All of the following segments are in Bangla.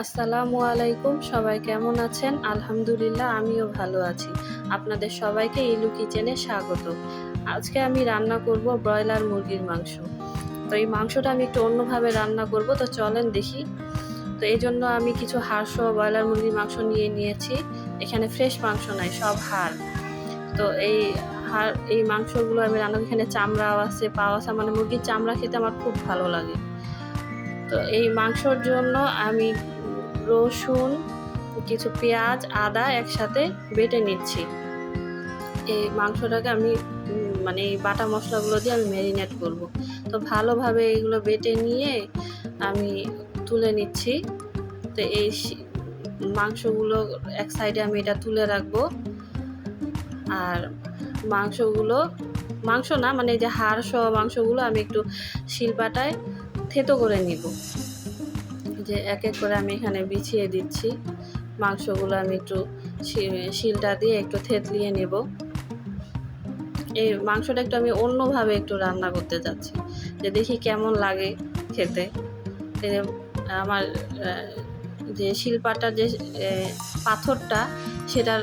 আসসালামু আলাইকুম, সবাই কেমন আছেন? আলহামদুলিল্লাহ আমিও ভালো আছি। আপনাদের সবাইকে ইলু কিচেনে স্বাগত। আজকে আমি রান্না করব ব্রয়লার মুরগির মাংস। তো এই মাংসটা আমি একটু অন্যভাবে রান্না করব, তো চলেন দেখি। তো এই জন্য আমি কিছু হাড়সহ ব্রয়লার মুরগির মাংস নিয়েছি। এখানে ফ্রেশ মাংস নাই, সব হাড়। তো এই মাংসগুলো আমি রান্না, এখানে চামড়াও আছে, পাও আছে, মানে মুরগির চামড়া খেতে আমার খুব ভালো লাগে। তো এই মাংসর জন্য আমি রসুন, কিছু পেঁয়াজ, আদা একসাথে বেটে নিচ্ছি। এই মাংসটাকে আমি মানে এই বাটা মশলাগুলো দিয়ে আমি ম্যারিনেট করব। তো ভালোভাবে এইগুলো বেটে নিয়ে আমি তুলে নিচ্ছি। তো এই মাংসগুলো এক সাইডে আমি এটা তুলে রাখবো। আর মাংস না, মানে এই যে হাড় সহ মাংসগুলো আমি একটু শিলপাটায় থেতো করে নিব। যে এক এক করে আমি এখানে বিছিয়ে দিচ্ছি। মাংসগুলো আমি একটু শিলটা দিয়ে একটু থেতলিয়ে নেব। এই মাংসটা একটু আমি অন্যভাবে একটু রান্না করতে যাচ্ছি, যে দেখি কেমন লাগে খেতে। আমার যে শিলপাটার যে পাথরটা সেটার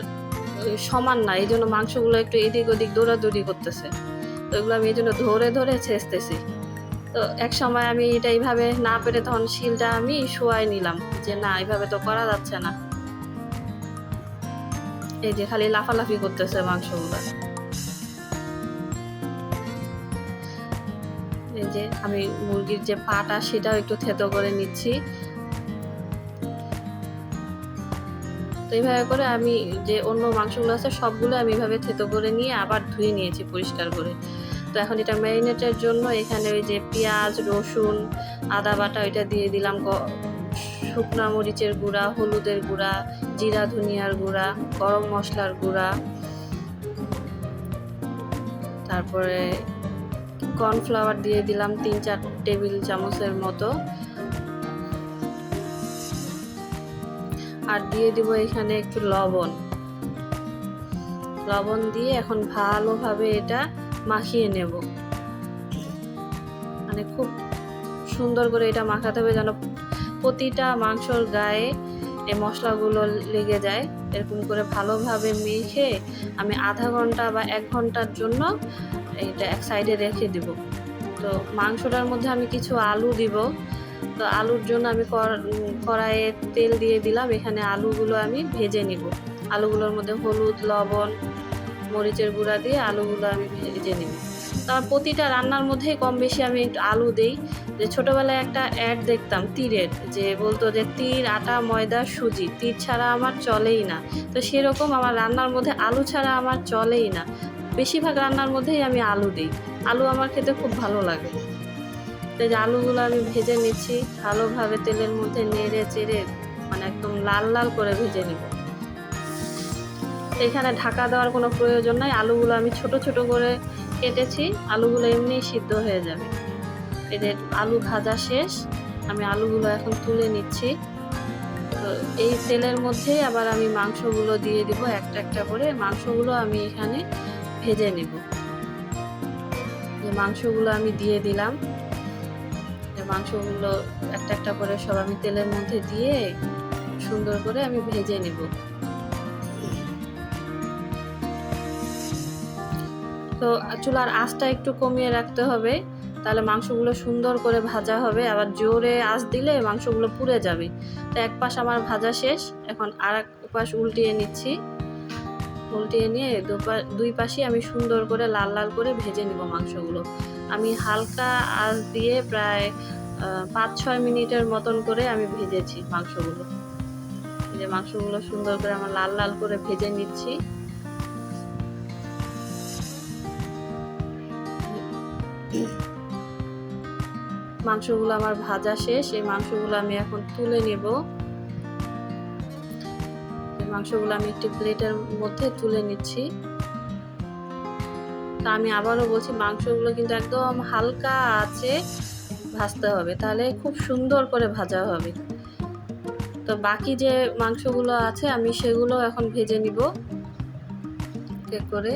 সমান না, এই জন্য মাংসগুলো একটু এদিক ওদিক দৌড়াদৌড়ি করতেছে। তো এগুলো আমি এই জন্য ধরে ধরে ছেঁচতেছি। তো এক সময় আমি এটা এইভাবে না পেরে তখন শিলটা আমি শোয়াই নিলাম, যে না এইভাবে তো করা যাচ্ছে না। এই যে খালি লাফালাফি করতেছে মাংসগুলো। এই যে আমি মুরগির যে পাটা সেটাও একটু থেতো করে নিচ্ছি। তো এইভাবে করে আমি যে অন্য মাংসগুলো আছে সবগুলো আমি এইভাবে থেতো করে নিয়ে আবার ধুয়ে নিয়েছি পরিষ্কার করে। তো এখন এটা ম্যারিনেটের জন্য এখানে ওই যে পেঁয়াজ, রসুন, আদা বাটা ওইটা দিয়ে দিলাম, শুকনো মরিচের গুঁড়া, হলুদের গুঁড়া, জিরা ধনিয়ার গুঁড়া, গরম মশলার গুঁড়া, তারপরে কর্নফ্লাওয়ার দিয়ে দিলাম 3-4 টেবিল চামচের মতো। আর দিয়ে দিব এখানে একটু লবণ দিয়ে এখন ভালোভাবে এটা মাখিয়ে নেব। মানে খুব সুন্দর করে এটা মাখাতে হবে যেন প্রতিটা মাংসর গায়ে এই মশলাগুলো লেগে যায়। এরকম করে ভালোভাবে মেখে আমি আধা ঘন্টা বা 1 ঘন্টার জন্য এটা এক সাইডে রেখে দিব। তো মাংসটার মধ্যে আমি কিছু আলু দিব। তো আলুর জন্য আমি কড়াইয়ে তেল দিয়ে দিলাম। এখানে আলুগুলো আমি ভেজে নিব। আলুগুলোর মধ্যে হলুদ, লবণ, মরিচের গুঁড়া দিয়ে আলুগুলো আমি ভেজে নিব। তার প্রতিটা রান্নার মধ্যেই কম বেশি আমি একটু আলু দিই। যে ছোটোবেলায় একটা অ্যাড দেখতাম তীরের, যে বলতো যে তীর, আটা, ময়দা, সুজি, তীর ছাড়া আমার চলেই না। তো সেরকম আমার রান্নার মধ্যে আলু ছাড়া আমার চলেই না। বেশিরভাগ রান্নার মধ্যেই আমি আলু দিই। আলু আমার খেতে খুব ভালো লাগে। তো এই যে আলুগুলো আমি ভেজে নিচ্ছি ভালোভাবে তেলের মধ্যে নেড়ে চেড়ে, মানে একদম লাল লাল করে ভেজে নিব। এখানে ঢাকা দেওয়ার কোনো প্রয়োজন নাই। আলুগুলো আমি ছোট ছোট করে কেটেছি, আলুগুলো এমনিই সিদ্ধ হয়ে যাবে। এই যে আলু ভাজা শেষ, আমি আলুগুলো এখন তুলে নিচ্ছি। তো এই তেলের মধ্যেই আবার আমি মাংসগুলো দিয়ে দিব একটা একটা করে। মাংসগুলো আমি এখানে ভেজে নিব। যে মাংসগুলো আমি দিয়ে দিলাম। মাংসগুলো একটা একটা করে সব আমি তেলের মধ্যে দিয়ে সুন্দর করে আমি ভেজে নিব। তো চুলার আঁচটা একটু কমিয়ে রাখতে হবে, তাহলে মাংসগুলো সুন্দর করে ভাজা হবে। আবার জোরে আঁচ দিলে মাংসগুলো পুড়ে যাবে। তো এক পাশ আমার ভাজা শেষ, এখন আর এক পাশ উল্টিয়ে নিচ্ছি। উল্টিয়ে নিয়ে দুই পাশে আমি সুন্দর করে লাল লাল করে ভেজে নিব মাংসগুলো। আমি হালকা আঁচ দিয়ে প্রায় 5-6 মিনিটের মতন করে আমি ভেজেছি মাংসগুলো। যে মাংসগুলো সুন্দর করে আমার লাল লাল করে ভেজে নিচ্ছি। মাংসগুলো আমার ভাজা শেষ। এই মাংসগুলো আমি এখন তুলে নেব। মাংসগুলো আমি একটি প্লেটের মধ্যে তুলে নিচ্ছি। তা আমি আবারও বলছি, মাংসগুলো কিন্তু একদম হালকা আঁচে ভাজতে হবে, তাহলে খুব সুন্দর করে ভাজা হবে। তো বাকি যে মাংসগুলো আছে আমি সেগুলো এখন ভেজে নিব এক করে।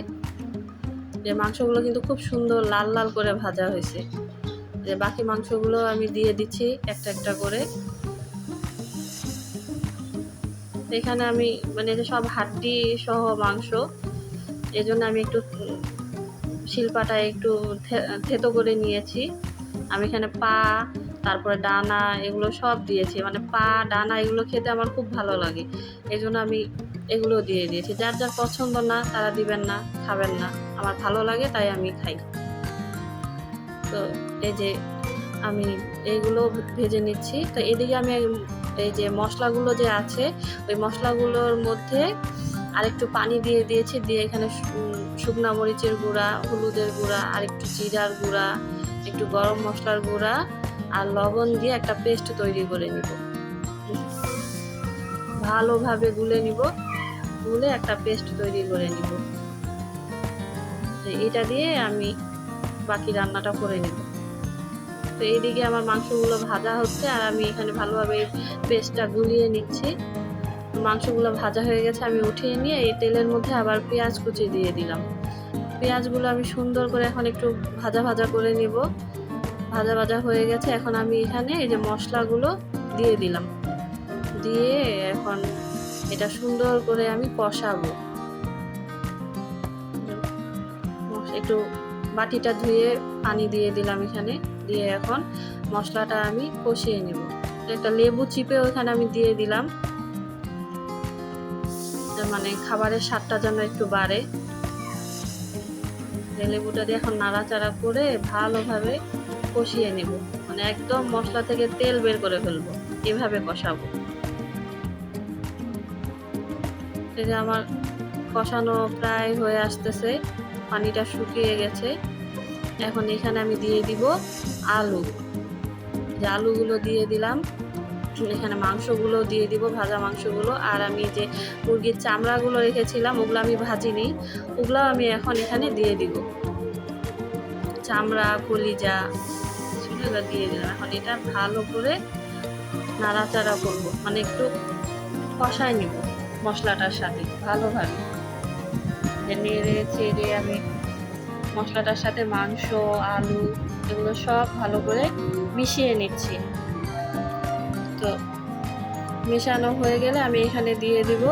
যে মাংসগুলো কিন্তু খুব সুন্দর লাল লাল করে ভাজা হয়েছে। যে বাকি মাংসগুলো আমি দিয়ে দিচ্ছি একটা একটা করে। এখানে আমি মানে যে সব হাড্ডি সহ মাংস, এই জন্য আমি একটু শিলপাটায় একটু থেতো করে নিয়েছি। আমি এখানে পা, তারপরে ডানা এগুলো সব দিয়েছি, মানে পা ডানা এগুলো খেতে আমার খুব ভালো লাগে, এই জন্য আমি এগুলো দিয়ে দিয়েছি। যার যার পছন্দ না তারা দিবেন না, খাবেন না, আমার ভালো লাগে তাই আমি খাই। তো এই যে আমি এইগুলো ভেজে নিচ্ছি। তো এদিকে আমি এই যে মশলাগুলো যে আছে ওই মশলাগুলোর মধ্যে আরেকটু পানি দিয়ে দিয়েছি, দিয়ে এখানে শুকনা মরিচের গুঁড়া, হলুদের গুঁড়া, আরেকটু জিরার গুঁড়া, একটু গরম মশলার গুঁড়া আর লবণ দিয়ে একটা পেস্ট তৈরি করে নিব। ভালোভাবে গুলে নিব, গুলে একটা পেস্ট তৈরি করে নিব। এটা দিয়ে আমি বাকি রান্নাটা করে নিব। তো এইদিকে আমার মাংসগুলো ভাজা হচ্ছে আর আমি এখানে ভালোভাবে পেস্টটা গুলিয়ে নিচ্ছি। মাংসগুলো ভাজা হয়ে গেছে, আমি উঠিয়ে নিয়ে এই তেলের মধ্যে আবার পেঁয়াজ কুচি দিয়ে দিলাম। পেঁয়াজগুলো আমি সুন্দর করে এখন একটু ভাজা ভাজা করে নিব। ভাজা ভাজা হয়ে গেছে, এখন আমি এখানে এই যে মশলাগুলো দিয়ে দিলাম, দিয়ে এখন এটা সুন্দর করে আমি কষাবো। একটু বাটিটা ধুয়ে পানি দিয়ে দিলাম এখানে, দিয়ে এখন মশলাটা আমি কষিয়ে নেব। একটা লেবু চিপে ওখানে আমি দিয়ে দিলাম, মানে খাবারের স্বাদটা যেন একটু বাড়ে। লেবুটা দিয়ে এখন নাড়াচাড়া করে ভালোভাবে কষিয়ে নেব, মানে একদম মশলা থেকে তেল বের করে ফেলবো, এভাবে কষাবো। এই যে আমার কষানো প্রায় হয়ে আসতেছে, পানিটা শুকিয়ে গেছে। এখন এখানে আমি দিয়ে দিব আলু, যে আলুগুলো দিয়ে দিলাম। এখানে মাংসগুলো দিয়ে দিব, ভাজা মাংসগুলো। আর আমি যে মুরগির চামড়াগুলো রেখেছিলাম ওগুলো আমি ভাজিনি, ওগুলোও আমি এখন এখানে দিয়ে দিব। চামড়া, কলিজা সেগুলো দিয়ে দিলাম। এখন এটা ভালো করে নাড়াচাড়া করব, মানে একটু কষায় নিব মশলাটার সাথে ভালোভাবে। নেড়ে চেড়ে আমি মশলাটার সাথে মাংস, আলু এগুলো সব ভালো করে মিশিয়ে নিচ্ছি। তো মেশানো হয়ে গেলে আমি এখানে দিয়ে দিব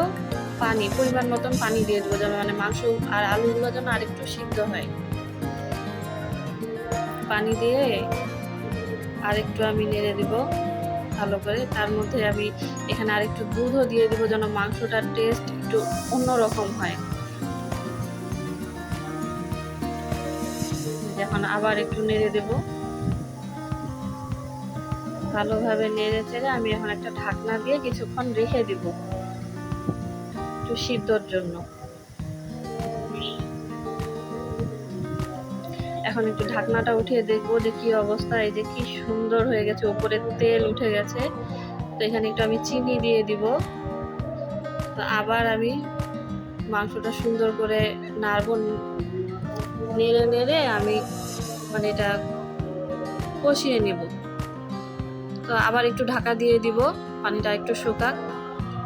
পানি, পরিমাণ মতন পানি দিয়ে দেবো, যেন মানে মাংস আর আলুগুলো যেন আরেকটু সিদ্ধ হয়। পানি দিয়ে আরেকটু আমি নেড়ে দিব ভালো করে। তার মধ্যে আমি এখানে আরেকটু দুধও দিয়ে দিব, যেন মাংসটার টেস্ট একটু অন্যরকম হয়। এখন আবার একটু নেড়ে দেব, ভালোভাবে নেড়ে চেড়ে আমি এখন একটা ঢাকনা দিয়ে কিছুক্ষণ রেখে দিব একটু সিদ্ধর জন্য। এখন একটু ঢাকনাটা উঠিয়ে দেখবো যে কি অবস্থা। এই যে কি সুন্দর হয়ে গেছে, উপরে তেল উঠে গেছে। তো এখানে একটু আমি চিনি দিয়ে দিব। তো আবার আমি মাংসটা সুন্দর করে নাড়বো, নেড়ে নেড়ে আমি মানে এটা কষিয়ে নিব। তো আবার একটু ঢাকা দিয়ে দিব, পানিটা একটু শুকাক।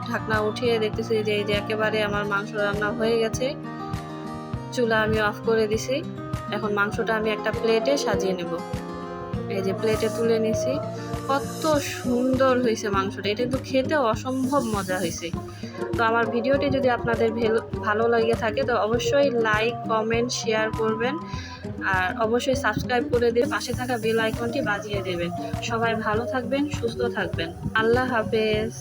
ঢাকনা উঠিয়ে দেখতেছি যে এই যে একেবারে আমার মাংস রান্না হয়ে গেছে। চুলা আমি অফ করে দিছি। এখন মাংসটা আমি একটা প্লেটে সাজিয়ে নেব। এই যে প্লেটে তুলে নিছি। কত সুন্দর হয়েছে মাংসটা, এটা কিন্তু খেতে অসম্ভব মজা হয়েছে। তো আমার ভিডিওটি যদি আপনাদের ভালো লাগে থাকে তো অবশ্যই লাইক, কমেন্ট, শেয়ার করবেন আর অবশ্যই সাবস্ক্রাইব করে দিয়ে পাশে থাকা বেল আইকনটি বাজিয়ে দেবেন। সবাই ভালো থাকবেন, সুস্থ থাকবেন। আল্লাহ হাফেজ।